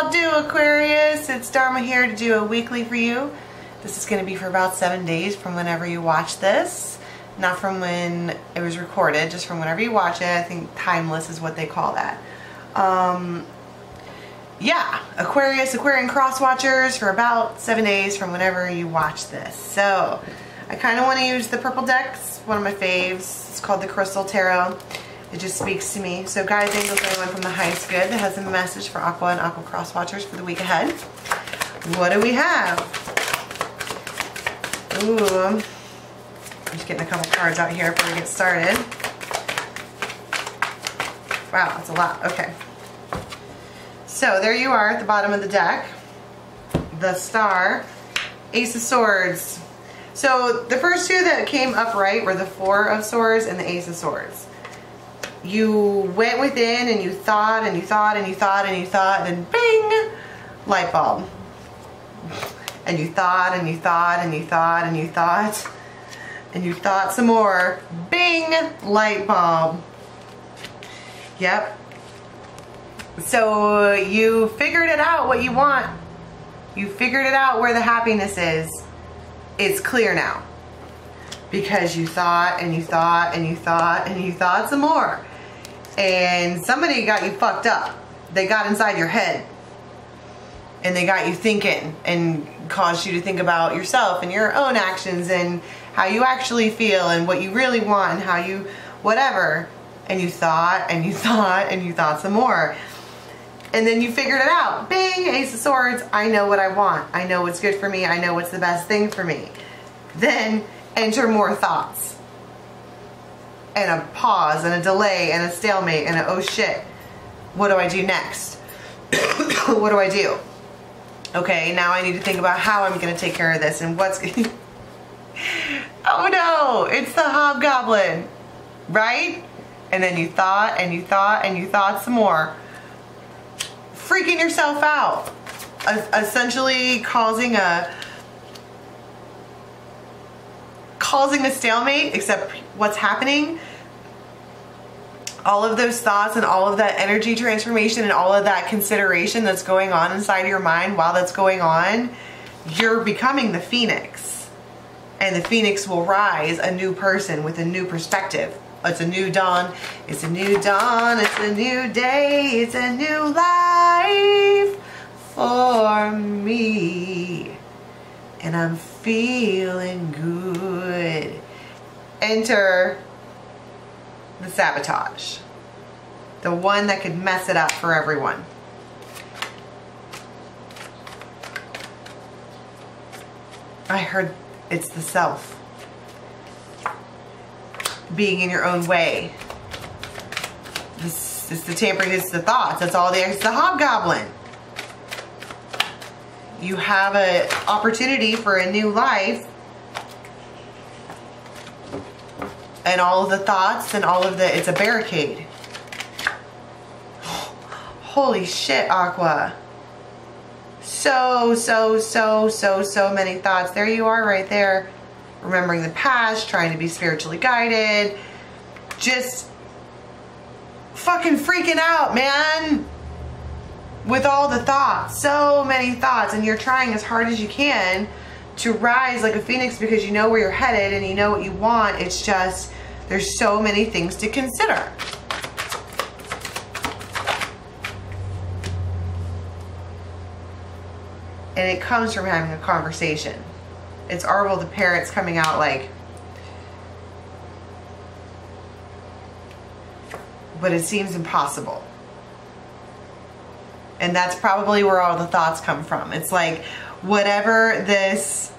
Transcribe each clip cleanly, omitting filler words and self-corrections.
y'all do, Aquarius? It's Dharma here to do a weekly for you. This is going to be for about 7 days from whenever you watch this. Not from when it was recorded, just from whenever you watch it. I think timeless is what they call that. Yeah, Aquarian cross watchers for about 7 days from whenever you watch this. So, I kind of want to use the purple deck. It's one of my faves. It's called the Crystal Tarot. It just speaks to me. So guys, angels, anyone from the highest good that has a message for Aqua and Aqua cross watchers for the week ahead. What do we have? Ooh, I'm just getting a couple cards out here before we get started. Wow, that's a lot. Okay. So there you are at the bottom of the deck. The Star, Ace of Swords. So the first two that came upright were the Four of Swords and the Ace of Swords. You went within and you thought and you thought and you thought and you thought, and bing, light bulb. And you thought and you thought and you thought and you thought and you thought some more, bing, light bulb. Yep. So you figured it out what you want. You figured it out where the happiness is. It's clear now. Because you thought and you thought and you thought and you thought some more. And somebody got you fucked up. They got inside your head. And they got you thinking and caused you to think about yourself and your own actions and how you actually feel and what you really want and how you whatever. And you thought and you thought and you thought some more. And then you figured it out. Bing, Ace of Swords. I know what I want. I know what's good for me. I know what's the best thing for me. Then enter more thoughts. And a pause and a delay and a stalemate and a oh shit. What do I do next? What do I do? Okay, now I need to think about how I'm going to take care of this and what's going to... Oh no, it's the Hobgoblin. Right? And then you thought and you thought and you thought some more. Freaking yourself out. Essentially causing a stalemate, except what's happening, all of those thoughts and all of that energy transformation and all of that consideration that's going on inside your mind while that's going on, you're becoming the phoenix. And the phoenix will rise a new person with a new perspective. It's a new dawn, it's a new dawn, it's a new day, it's a new life for me. And I'm feeling good. Enter the sabotage. The one that could mess it up for everyone. I heard it's the self. Being in your own way. This is the tampering, it's the thoughts. That's all there. It's the Hobgoblin. You have an opportunity for a new life. And all of the thoughts and all of the, it's a barricade. Holy shit, Aqua. So many thoughts. There you are right there. Remembering the past, trying to be spiritually guided. Just fucking freaking out, man. With all the thoughts, so many thoughts, and you're trying as hard as you can to rise like a phoenix because you know where you're headed and you know what you want. It's just, there's so many things to consider. And it comes from having a conversation. It's Arvel the parrot's coming out like, but it seems impossible. And that's probably where all the thoughts come from. It's like, whatever this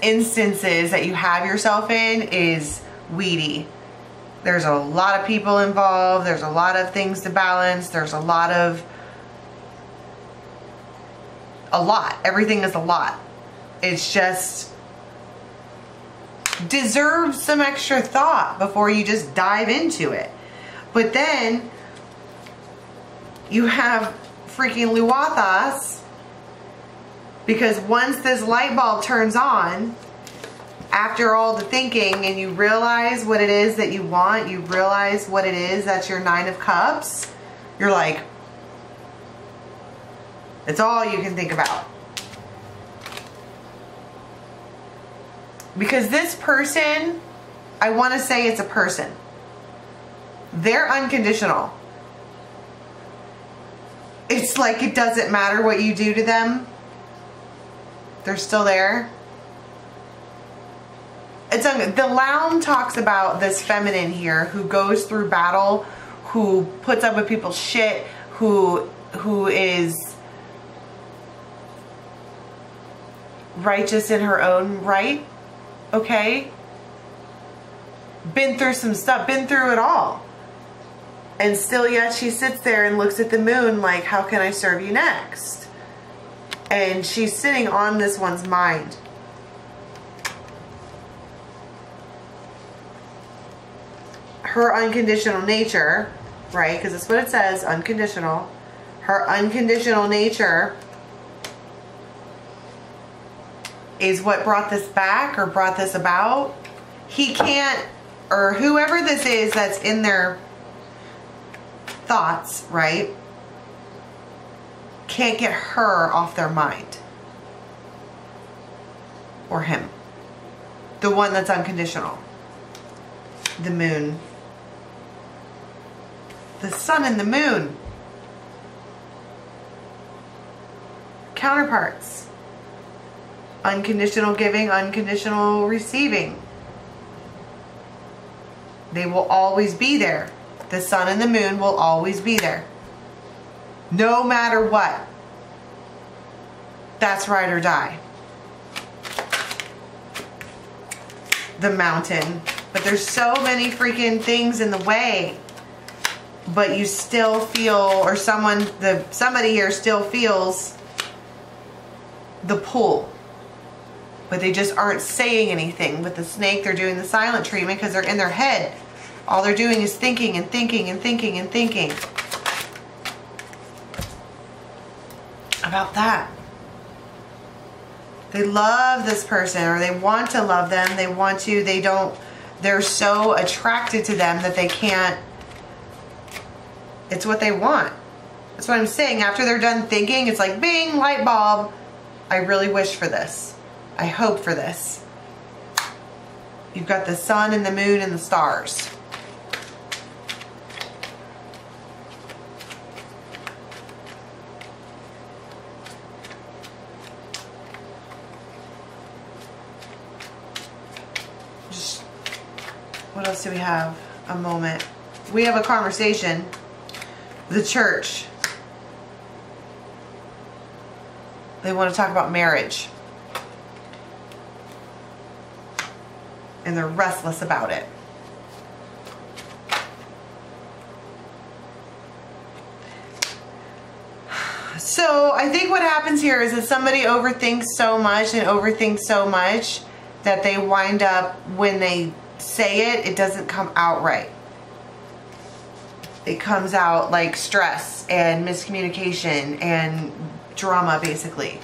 instance is that you have yourself in is weedy. There's a lot of people involved. There's a lot of things to balance. There's a lot. Everything is a lot. It's just deserves some extra thought before you just dive into it. But then you have freaking Luathas, because once this light bulb turns on, after all the thinking, and you realize what it is that you want, you realize what it is that's your Nine of Cups, you're like, It's all you can think about. Because this person, I want to say it's a person. They're unconditional. It's like it doesn't matter what you do to them. They're still there. The Loun talks about this feminine here who goes through battle, who puts up with people's shit, who is righteous in her own right. Okay? Been through some stuff, been through it all. And still yet she sits there and looks at the moon like, how can I serve you next? And she's sitting on this one's mind. Her unconditional nature, right? Because that's what it says, unconditional. Her unconditional nature is what brought this back or brought this about. He can't, or whoever this is that's in their thoughts, right? Can't get her off their mind. Or him. The one that's unconditional. The moon. The sun and the moon. Counterparts. Unconditional giving, unconditional receiving. They will always be there. The sun and the moon will always be there. No matter what. That's ride or die. The mountain. But there's so many freaking things in the way. But you still feel, or somebody here still feels the pull. But they just aren't saying anything. With the snake, they're doing the silent treatment because they're in their head. All they're doing is thinking and thinking and thinking and thinking about that. They love this person, or they want to love them. They're so attracted to them that they can't. It's what they want. That's what I'm saying. After they're done thinking, it's like, bing, light bulb. I really wish for this. I hope for this. You've got the sun and the moon and the stars. What else do we have? A moment. We have a conversation. The church. They want to talk about marriage. And they're restless about it. So I think what happens here is that somebody overthinks so much and overthinks so much that they wind up, when they say it, it doesn't come out right. It comes out like stress and miscommunication and drama, basically.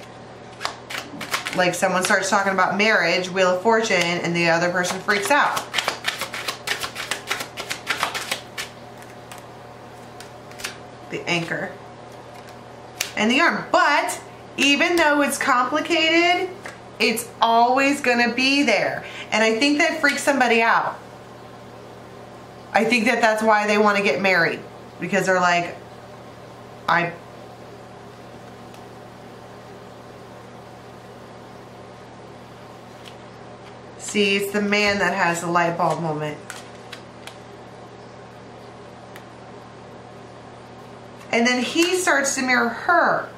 Like someone starts talking about marriage, Wheel of Fortune, and the other person freaks out. The anchor. And the arm. But even though it's complicated, it's always going to be there. And I think that freaks somebody out. I think that that's why they want to get married. Because they're like, See, it's the man that has the light bulb moment. And then he starts to mirror her.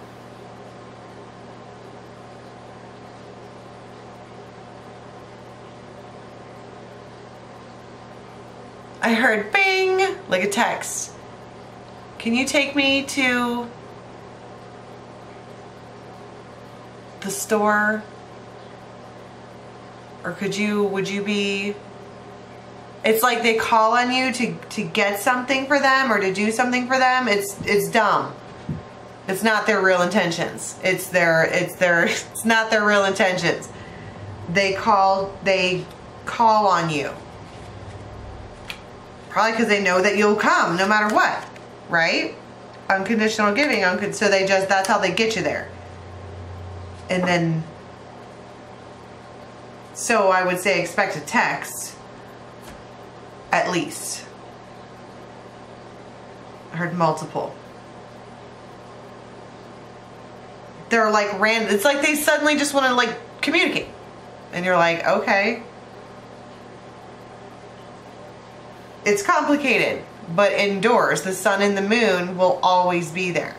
I heard bing, like a text. Can you take me to the store? Or would you be, it's like they call on you to get something for them or to do something for them. It's dumb. It's not their real intentions. It's not their real intentions. They call on you. Probably because they know that you'll come no matter what, right? unconditional giving, so they just, that's how they get you there. And then, so I would say expect a text, at least. I heard multiple. They're like random, it's like they suddenly just want to like communicate. And you're like, okay. It's complicated, but endures. The sun and the moon will always be there.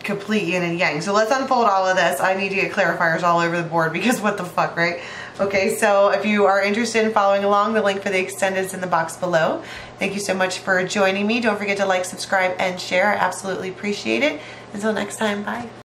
Complete yin and yang. So let's unfold all of this. I need to get clarifiers all over the board because what the fuck, right? Okay, so if you are interested in following along, the link for the extended is in the box below. Thank you so much for joining me. Don't forget to like, subscribe, and share. I absolutely appreciate it. Until next time, bye.